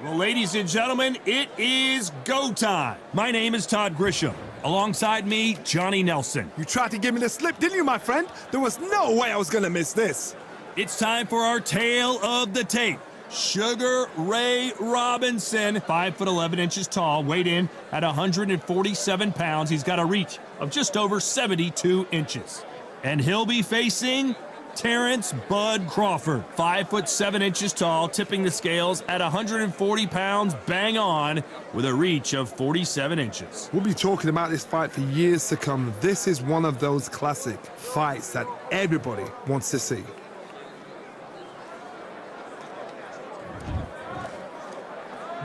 Well, ladies and gentlemen, it is go time. My name is Todd Grisham. Alongside me, Johnny Nelson. You tried to give me the slip, didn't you, my friend? There was no way I was gonna miss this. It's time for our tale of the tape. Sugar Ray Robinson, 5'11" tall, weighed in at 147 pounds. He's got a reach of just over 72 inches. And he'll be facing Terence Bud Crawford, 5'7" tall, tipping the scales at 140 pounds, bang on, with a reach of 47 inches. We'll be talking about this fight for years to come. This is one of those classic fights that everybody wants to see.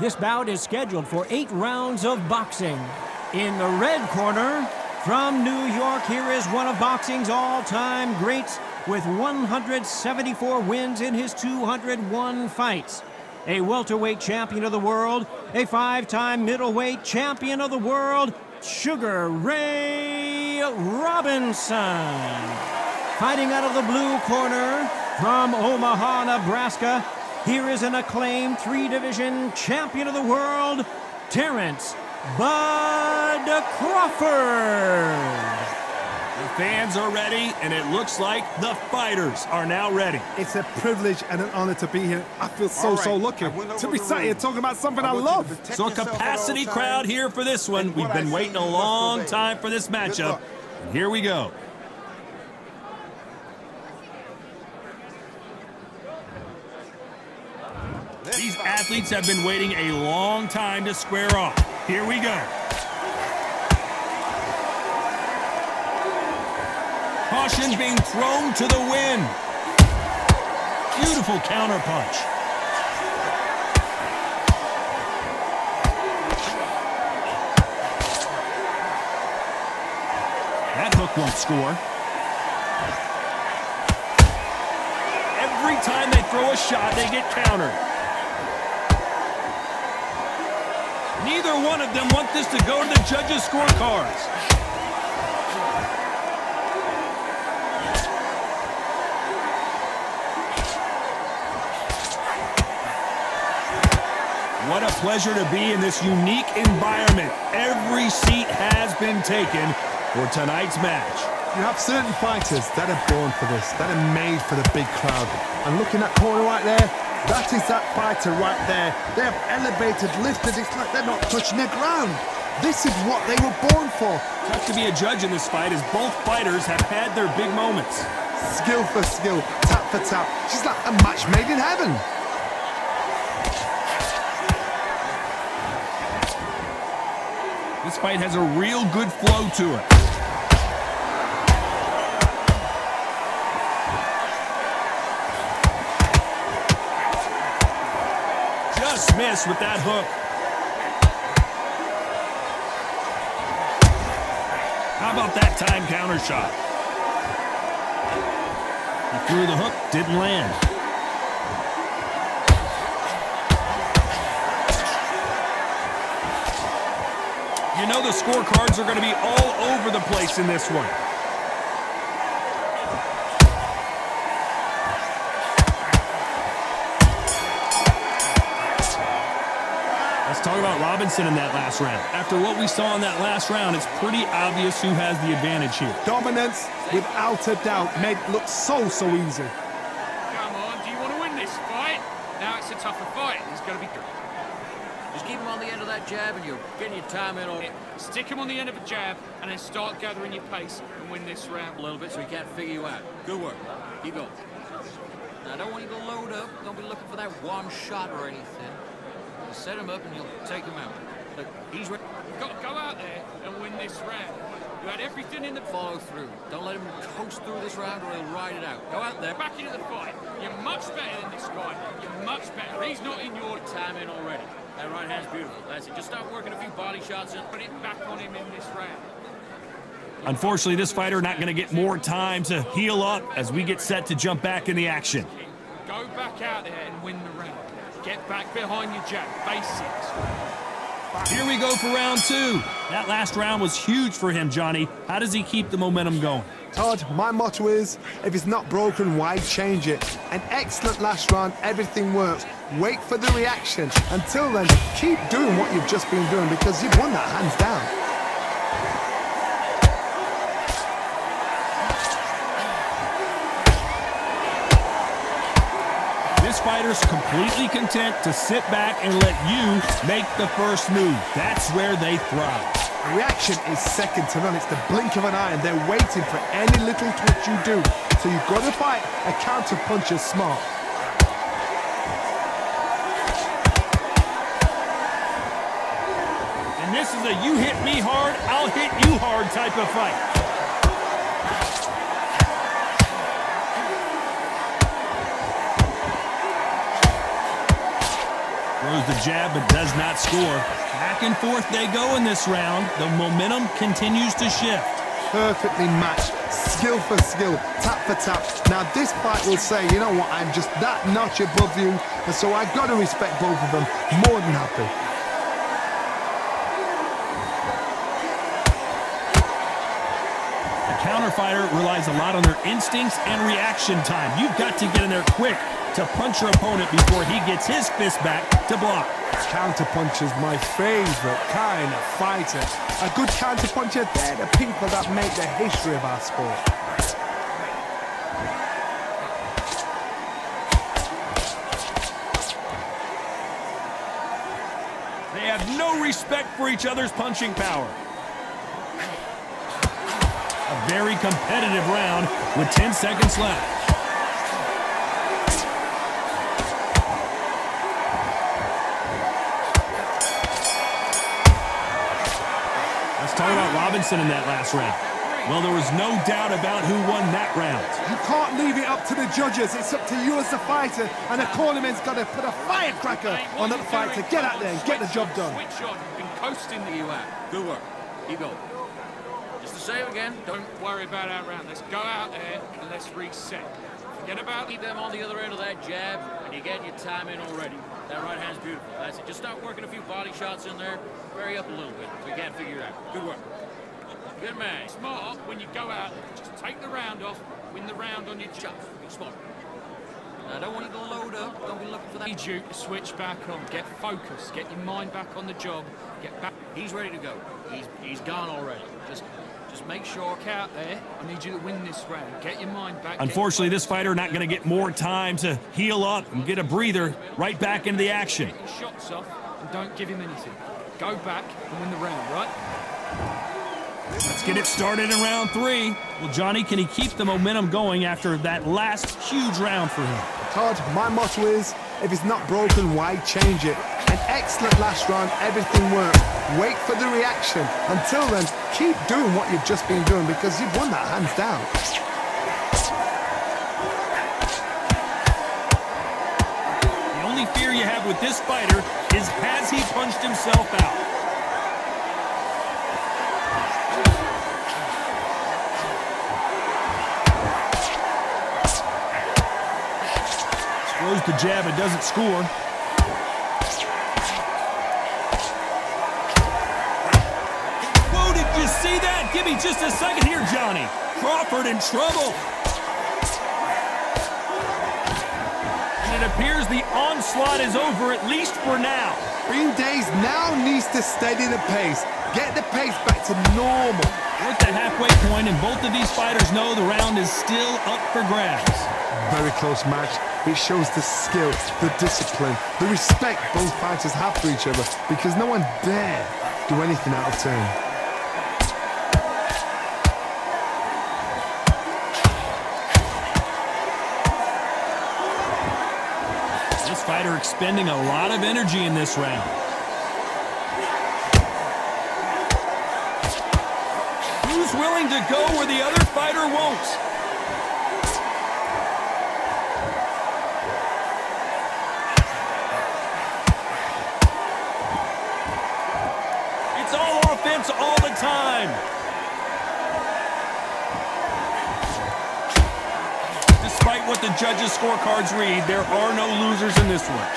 This bout is scheduled for 8 rounds of boxing. In the red corner, from New York, here is one of boxing's all-time greats with 174 wins in his 201 fights. A welterweight champion of the world, a 5-time middleweight champion of the world, Sugar Ray Robinson. Fighting out of the blue corner, from Omaha, Nebraska, here is an acclaimed 3-division champion of the world, Terence Bud Crawford. The fans are ready, and it looks like the fighters are now ready. It's a privilege and an honor to be here. I feel so lucky to be sat here talking about something I love. So a capacity crowd here for this one. We've been waiting a long time for this matchup. And here we go. These athletes have been waiting a long time to square off. Here we go. Caution being thrown to the wind. Beautiful counter punch. That hook won't score. Every time they throw a shot, they get countered. Neither one of them want this to go to the judges' scorecards. What a pleasure to be in this unique environment. Every seat has been taken for tonight's match. You have certain fighters that are born for this, that are made for the big crowd. And look in that corner right there, that is that fighter right there. They have elevated, lifted, it's like they're not touching the ground. This is what they were born for. Tough to be a judge in this fight as both fighters have had their big moments. Skill for skill, tap for tap. She's like a match made in heaven. This fight has a real good flow to it. Just missed with that hook. How about that time counter shot? He threw the hook, didn't land. You know the scorecards are going to be all over the place in this one. Let's talk about Robinson in that last round. After what we saw in that last round, it's pretty obvious who has the advantage here. Dominance, without a doubt, made it look so easy. Come on, do you want to win this fight? Now it's a tougher fight. It's going to be good. Just keep him on the end of that jab and you're getting your time in on it. Stick him on the end of a jab and then start gathering your pace and win this round. A little bit so he can't figure you out. Good work. Keep going. Now, I don't want you to load up. Don't be looking for that one shot or anything. You set him up and you'll take him out. Look, he's ready. You've got to go out there and win this round. You had everything in the... Follow through. Don't let him coast through this round or he'll ride it out. Go out there. Back into the fight. You're much better than this guy. You're much better. He's not in your time in already. That right hand's beautiful. That's it. Just start working a few body shots and put it back on him in this round. Unfortunately, this fighter not going to get more time to heal up as we get set to jump back in the action. Go back out there and win the round. Get back behind your jab. Basics. Here we go for round two. That last round was huge for him, Johnny. How does he keep the momentum going? Todd, my motto is, if it's not broken, why change it? An excellent last round, everything works. Wait for the reaction. Until then, keep doing what you've just been doing because you've won that hands down. This fighter's completely content to sit back and let you make the first move. That's where they thrive. The reaction is second to none. It's the blink of an eye, and they're waiting for any little twitch you do. So you've got to fight a counter puncher smart. And this is a you hit me hard, I'll hit you hard type of fight. Throws the jab but does not score. Back and forth they go in this round. The momentum continues to shift. Perfectly matched, skill for skill, tap for tap. Now this fight will say, you know what, I'm just that notch above you, and so I've got to respect both of them. More than happy. The counter fighter relies a lot on their instincts and reaction time. You've got to get in there quick to punch your opponent before he gets his fist back to block. Counter puncher's my favorite kind of fighter. A good counter puncher, they're the people that make the history of our sport. They have no respect for each other's punching power. A very competitive round with 10 seconds left. Talk about Robinson in that last round. Well, there was no doubt about who won that round. You can't leave it up to the judges. It's up to you as the fighter, and the cornerman's got to put a firecracker on that fight to get out there and get the job done. Switch on. Been coasting the You out. Good work. Keep going. Just to say it again, Don't worry about our round. Let's go out there and let's reset. Forget about keep them on the other end of that jab, and you're getting your time in already. That right hand's beautiful. That's it. Just start working a few body shots in there. Vary up a little bit so you can't figure it out. Good work. Good man. smart when you go out. Just take the round off, win the round on your Shots. Be smart. Now, I don't want you to load up. Don't be looking for that. Need you to switch back on. Get focused. Get your mind back on the job. Get back. He's ready to go. He's gone already. Just make sure. Back out there. I need you to win this round. Get your mind back. Unfortunately, this fighter not going to get more time to heal up and get a breather right back into the action. Get your shots off and don't give him anything. Go back and win the round, right? Let's get it started in round three. Well, Johnny, can he keep the momentum going after that last huge round for him? Todd, my motto is, if it's not broken, why change it? An excellent last round, everything works. Wait for the reaction. Until then, keep doing what you've just been doing because you've won that hands down. The only fear you have with this fighter is has he punched himself out? Throws the jab and doesn't score. Whoa, did you see that? Give me just a second here, Johnny. Crawford in trouble. And it appears the onslaught is over, at least for now. Green Days now needs to steady the pace. Get the pace back to normal. We're at the halfway point, and both of these fighters know the round is still up for grabs. Very close match. It shows the skill, the discipline, the respect both fighters have for each other because no one dare do anything out of turn. This fighter expending a lot of energy in this round. Who's willing to go where the other fighter won't? It's all offense all the time. Despite what the judges' scorecards read, there are no losers in this one.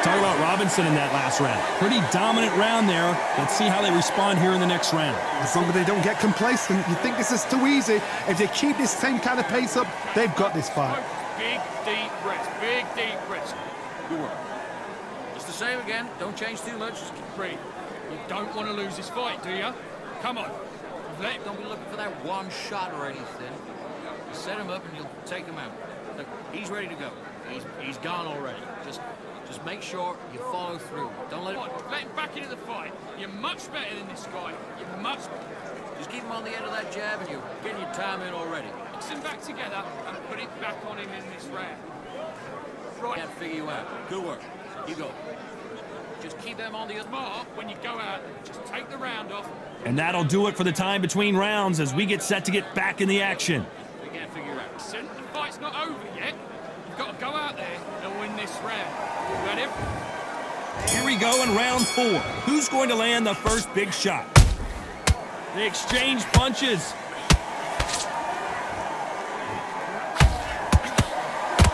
talk about Robinson in that last round. Pretty dominant round there. Let's see how they respond here in the next round. As long as they don't get complacent, you think this is too easy. If they keep this same kind of pace up, they've got this fight. Big, deep breaths. Big, deep breaths. Good work. It's the same again. Don't change too much. Just keep Breathe. You don't want to lose this fight, do you? Come on. Don't be looking for that one shot or anything. You set him up and you'll take him out. Look, he's ready to go. He's gone already. Just make sure you follow through. Don't let him back into the fight. You're much better than this guy. You're much better. Just keep him on the end of that jab and you're getting your time in already. Mix him back together and put it back on him in this round. Right. Can't figure you out. Good work. You go. Just keep them on the other mark when you go out. Just take the round off. And that'll do it for the time between rounds as we get set to get back in the action. We can't figure it out. Listen, the fight's not over yet. You've got to go out there and win this round. Ready? Here we go in round 4. Who's going to land the first big shot? They exchange punches.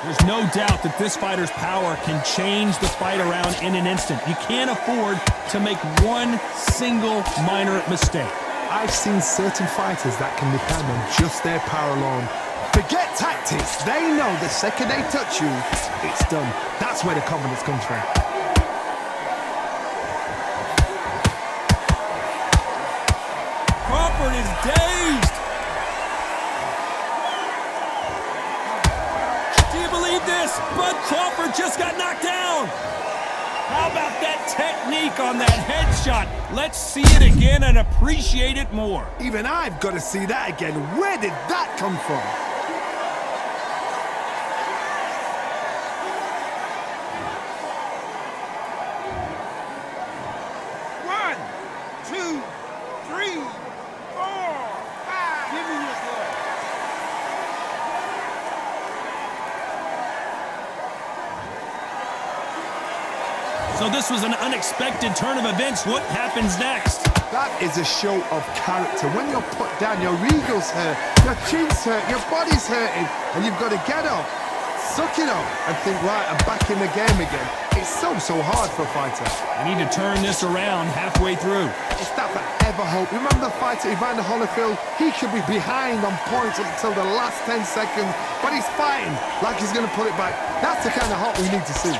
There's no doubt that this fighter's power can change the fight around in an instant. You can't afford to make one single minor mistake. I've seen certain fighters that can depend on just their power alone. Forget tactics. They know the second they touch you, it's done. That's where the confidence comes from. Crawford is dazed. This, but Crawford just got knocked down. How about that technique on that headshot? Let's see it again and appreciate it more. Even I've got to see that again. Where did that come from? So this was an unexpected turn of events. What happens next? That is a show of character. When you're put down, your ego's hurt, your chin's hurt, your body's hurting, and you've got to get up, suck it up, and think, right, I'm back in the game again. It's so hard for a fighter. You need to turn this around halfway through. It's that forever hope. Remember the fighter Evander Holyfield? He could be behind on points until the last 10 seconds, but he's fighting like he's going to pull it back. That's the kind of hope we need to see.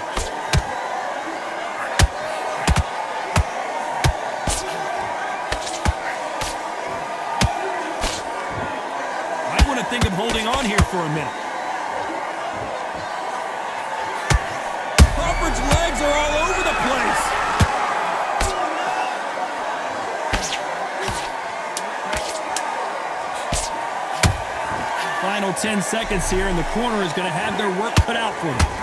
Think of holding on here for a minute. Crawford's legs are all over the place. Final 10 seconds here, and the corner is going to have their work cut out for them.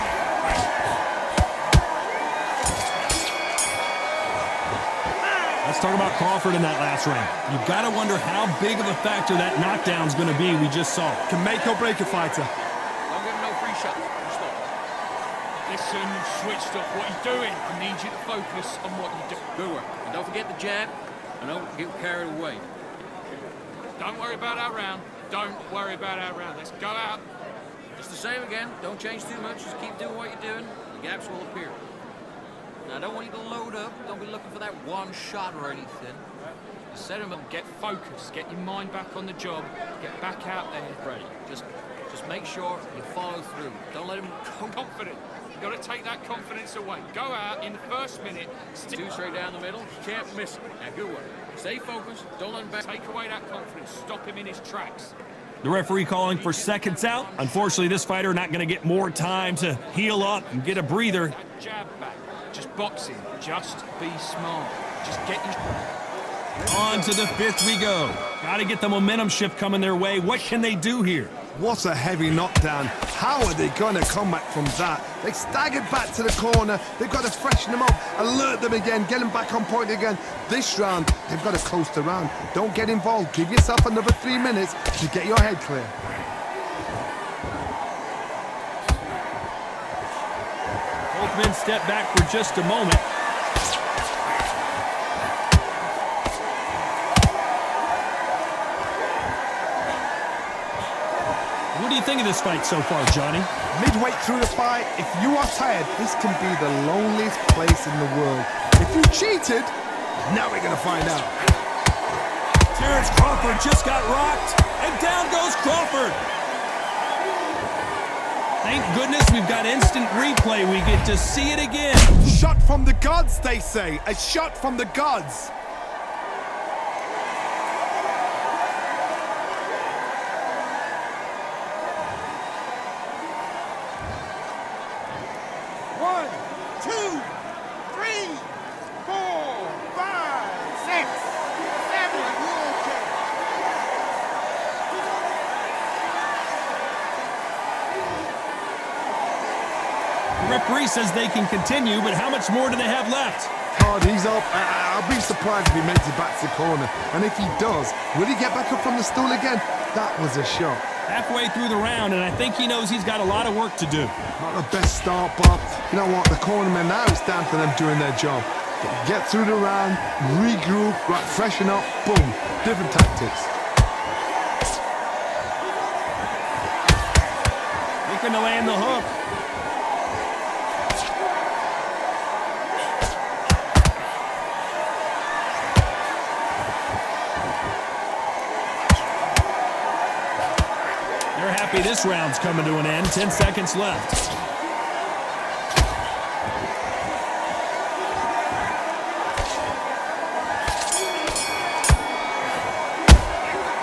Let's talk about Crawford in that last round. You've got to wonder how big of a factor that knockdown's going to be. We just saw it. Can make or break a fighter. Don't give him no free shot. Stop. Listen, you've switched off what you're doing. I need you to focus on what you do. Good work. And don't forget the jab. And don't get carried away. Don't worry about our round. Don't worry about our round. Let's go out. Just the same again. Don't change too much. Just keep doing what you're doing. The gaps will appear. Now, I don't want you to load up. Don't be looking for that one shot or anything. You set him up, get focused, get your mind back on the job, get back out there. Ready. Just make sure you follow through. Don't let him confident. You've got to take that confidence away. Go out in the first minute. Two straight down the middle. You can't miss it. Now, good work. Stay focused. Don't let him back. Take away that confidence. Stop him in his tracks. The referee calling for seconds out. Unfortunately, this fighter not going to get more time to heal up and get a breather. That jab back. Just boxing. Just be smart. Just get your... On to the 5th we go. Got to get the momentum shift coming their way. What can they do here? What a heavy knockdown. How are they going to come back from that? They staggered back to the corner. They've got to freshen them up, alert them again, get them back on point again. This round, they've got to close the round. Don't get involved. Give yourself another 3 minutes to get your head clear. Both men step back for just a moment. What do you think of this fight so far, Johnny? Midway through the fight, if you are tired, this can be the loneliest place in the world. If you cheated, now we're going to find out. Terence Crawford just got rocked, and down goes Crawford. Thank goodness we've got instant replay. We get to see it again. Shot from the gods, they say. A shot from the gods. One, two, three, 4, 5, 6, 7. Okay. The referee says they can continue, but how much more do they have left? God, he's up. I'll be surprised if he makes it back to the corner. And if he does, will he get back up from the stool again? That was a shot. Halfway through the round, and I think he knows he's got a lot of work to do. Not the best start, Bob. You know what? The cornermen now, it's down to them doing their job. Get through the round, regroup, right, freshen up, boom. Different tactics. Looking to land the hook. They're happy this round's coming to an end. 10 seconds left.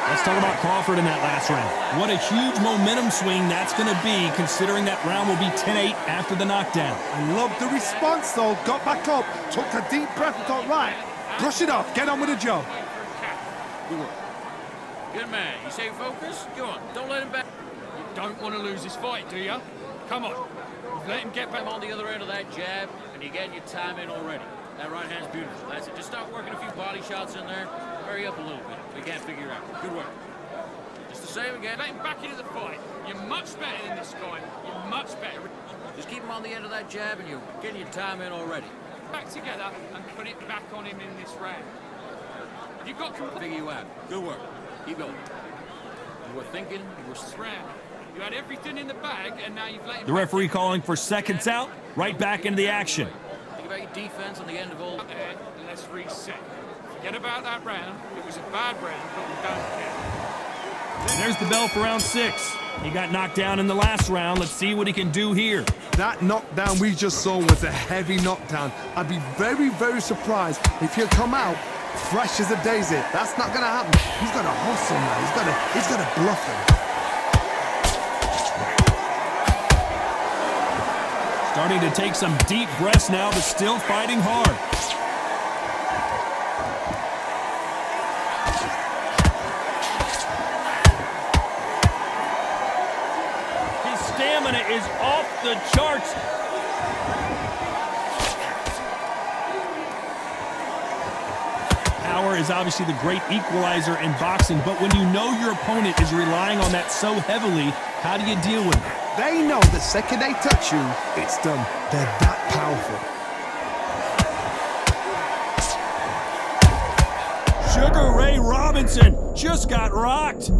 Let's talk about Crawford in that last round. What a huge momentum swing that's going to be, considering that round will be 10-8 after the knockdown. I love the response, though. Got back up, took a deep breath and thought, right, brush it off, get on with the job. Good work. Good man. You stay focused? Go on. Don't let him back. You don't want to lose this fight, do you? Come on. You've let him get back. I'm on the other end of that jab, and you're getting your time in already. That right hand's beautiful. That's it. Just start working a few body shots in there. Hurry up a little bit. We can't figure it out. Good work. Just the same again. Let him back into the fight. You're much better than this guy. You're much better. Just keep him on the end of that jab, and you're getting your time in already. Back together and put it back on him in this round. You've got to Figure you out. Good work. Keep going. You were thinking. You were this round. You had everything in the bag, and now you've let him. The referee calling for seconds out. Right back into the action. Think about your defense on the end of all. There, let's reset. Forget about that round. It was a bad round, but we don't care. There's the bell for round 6. He got knocked down in the last round. Let's see what he can do here. That knockdown we just saw was a heavy knockdown. I'd be very, very surprised if he'll come out fresh as a daisy. That's not going to happen. He's got to hustle now. He's got to bluff him. Starting to take some deep breaths now, but still fighting hard. His stamina is off the charts. Power is obviously the great equalizer in boxing, but when you know your opponent is relying on that so heavily, how do you deal with it? They know the second they touch you, it's done. They're that powerful. Sugar Ray Robinson just got rocked.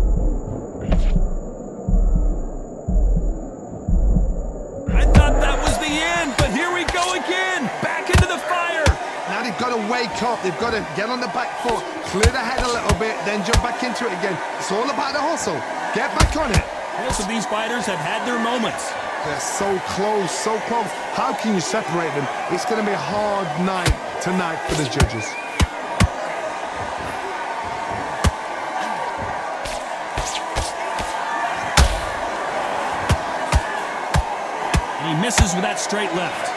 I thought that was the end, but here we go again. Back into the fire. Now they've got to wake up. They've got to get on the back foot, clear the head a little bit, then jump back into it again. It's all about the hustle. Get back on it. Most of these fighters have had their moments. They're so close, so close. How can you separate them? It's going to be a hard night tonight for the judges. And he misses with that straight left.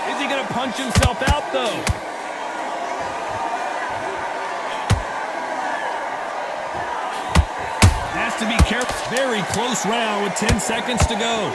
Is he going to punch himself out, though? To be careful. Very close round with 10 seconds to go.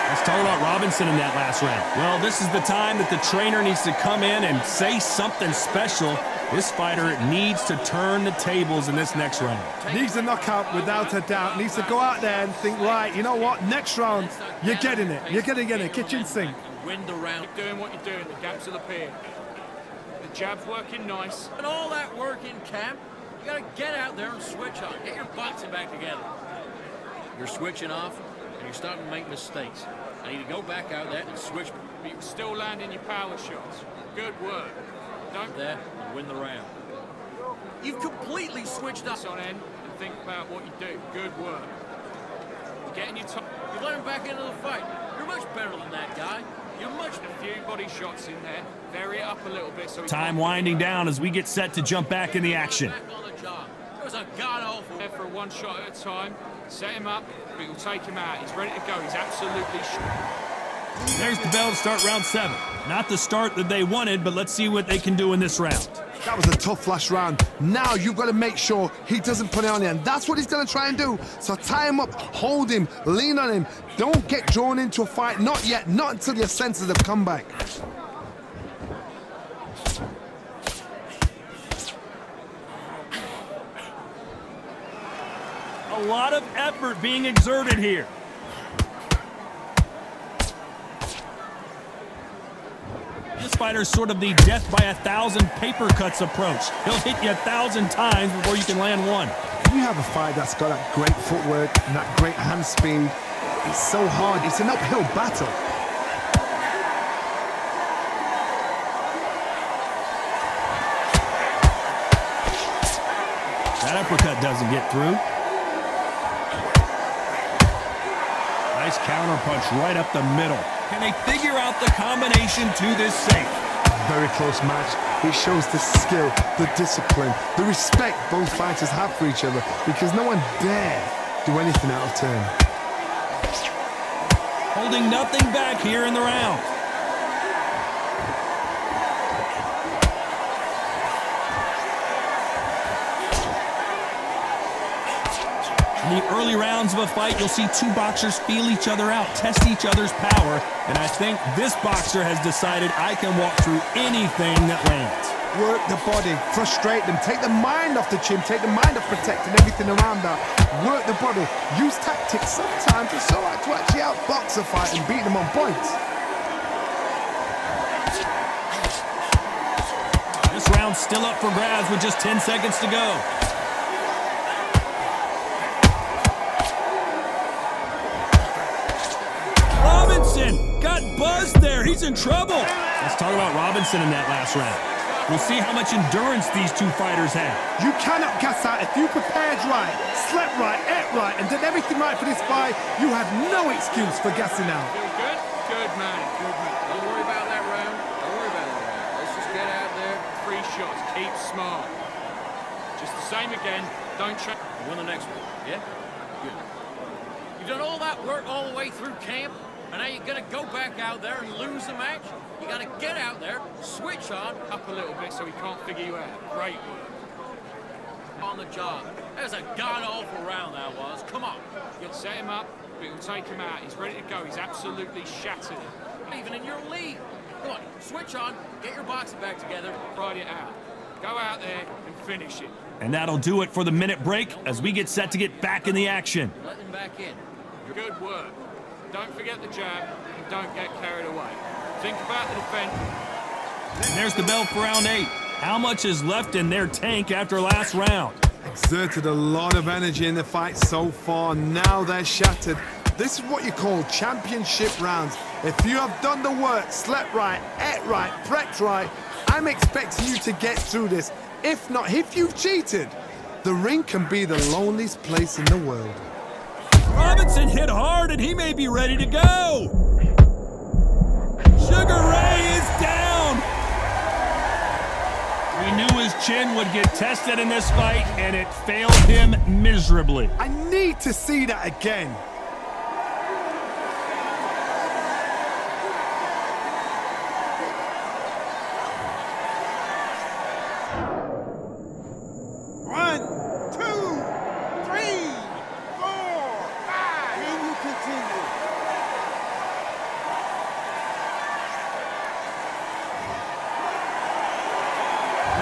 Let's talk about Robinson in that last round. Well, this is the time that the trainer needs to come in and say something special. This fighter needs to turn the tables in this next round. Needs a knockout without a doubt. Needs to go out there and think, right, you know what? Next round, you're getting it. You're going to get it. Kitchen sink. Win the round. Keep doing what you're doing. The gaps will appear. The jab's working nice. And all that work in camp, you gotta get out there and switch on. Get your boxing back together. You're switching off, and you're starting to make mistakes. I need to go back out there and switch. But you're still landing your power shots. Good work. Don't There and win the round. You've completely switched up. on end and think about what you do. Good work. You're getting your top. You've let him back into the fight. You're much better than that guy. You're much. A few body shots in there. Vary it up a little bit so he Time can't- winding down as we get set to jump back in the action. Back on the job. It was a god-awful. There for one shot at a time. Set him up, but you'll take him out. He's ready to go. He's absolutely There's the bell to start round 7. Not the start that they wanted, but let's see what they can do in this round. That was a tough last round. Now you've got to make sure he doesn't put it on you, and that's what he's going to try and do. So tie him up, hold him, lean on him. Don't get drawn into a fight. Not yet. Not until your senses have come back. A lot of effort being exerted here. This fighter's sort of the death by 1,000 paper cuts approach. He'll hit you 1,000 times before you can land one. You have a fight that's got that great footwork and that great hand speed. It's so hard. It's an uphill battle. That uppercut doesn't get through. Nice counter punch right up the middle. Can they figure out the combination to this safe? Very close match. It shows the skill, the discipline, the respect both fighters have for each other, because no one dare do anything out of turn. Holding nothing back here in the round. In the early rounds of a fight, you'll see two boxers feel each other out, test each other's power, and I think this boxer has decided I can walk through anything that lands. Work the body, frustrate them, take the mind off the chin, take the mind off protecting everything around that. Work the body, use tactics. Sometimes it's so hard to actually outbox a fight and beat them on points. This round's still up for grabs with just 10 seconds to go. Got buzzed there. He's in trouble. Let's talk about Robinson in that last round. We'll see how much endurance these two fighters have. You cannot gas out. If you prepared right, slept right, ate right, and did everything right for this fight, you have no excuse for gassing out. Feel good? Good man. Good man. Don't worry about that round. Don't worry about that round. Let's just get out there. 3 shots. Keep smart. Just the same again. Don't change. Win the next one. Yeah? Good. You've done all that work all the way through camp, and now you're going to go back out there and lose the match? You got to get out there, switch on. Up a little bit so he can't figure you out. Great work. On the job. That was a god-awful round, that was. Come on. You set him up, but you'll take him out. He's ready to go. He's absolutely shattered. Even in your league. Come on, switch on, get your boxing back together. Ride it out. Go out there and finish it. And that'll do it for the minute break as we get set to get back in the action. Let him back in. Good work. Don't forget the jab and don't get carried away. Think about the defense. And there's the bell for round 8. How much is left in their tank after last round? Exerted a lot of energy in the fight so far. Now they're shattered. This is what you call championship rounds. If you have done the work, slept right, ate right, prepped right, I'm expecting you to get through this. If not, if you've cheated, the ring can be the loneliest place in the world. Robinson hit hard and he may be ready to go. Sugar Ray is down. We knew his chin would get tested in this fight and it failed him miserably. I need to see that again.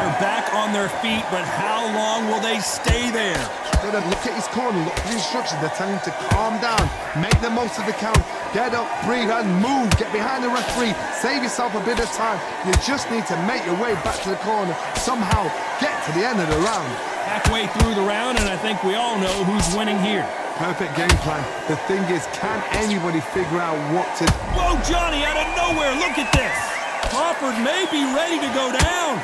They're back on their feet, but how long will they stay there? Gotta look at his corner, look at the instructions. They're telling him to calm down, make the most of the count, get up, breathe, and move. Get behind the referee, save yourself a bit of time. You just need to make your way back to the corner, somehow get to the end of the round. Halfway through the round, and I think we all know who's winning here. Perfect game plan. The thing is, can anybody figure out what to... Whoa, Johnny, out of nowhere, look at this. Crawford may be ready to go down.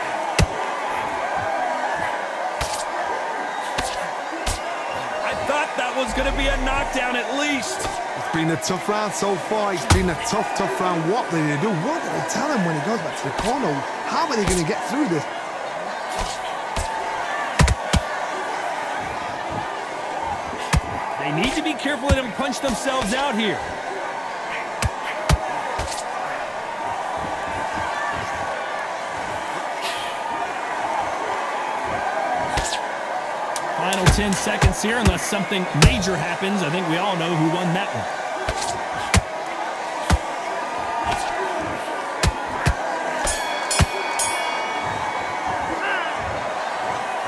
I thought that was going to be a knockdown at least. It's been a tough round so far. It's been a tough round. What did they do? What did they tell him when he goes back to the corner? How are they going to get through this? They need to be careful they don't punch themselves out here. Final 10 seconds here, unless something major happens. I think we all know who won that one.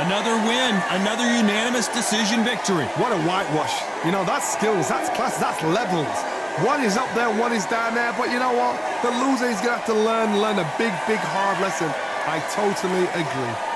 Another win, another unanimous decision victory. What a whitewash. You know, that's skills, that's class, that's levels. One is up there, one is down there, but you know what? The loser is going to have to learn a big, hard lesson. I totally agree.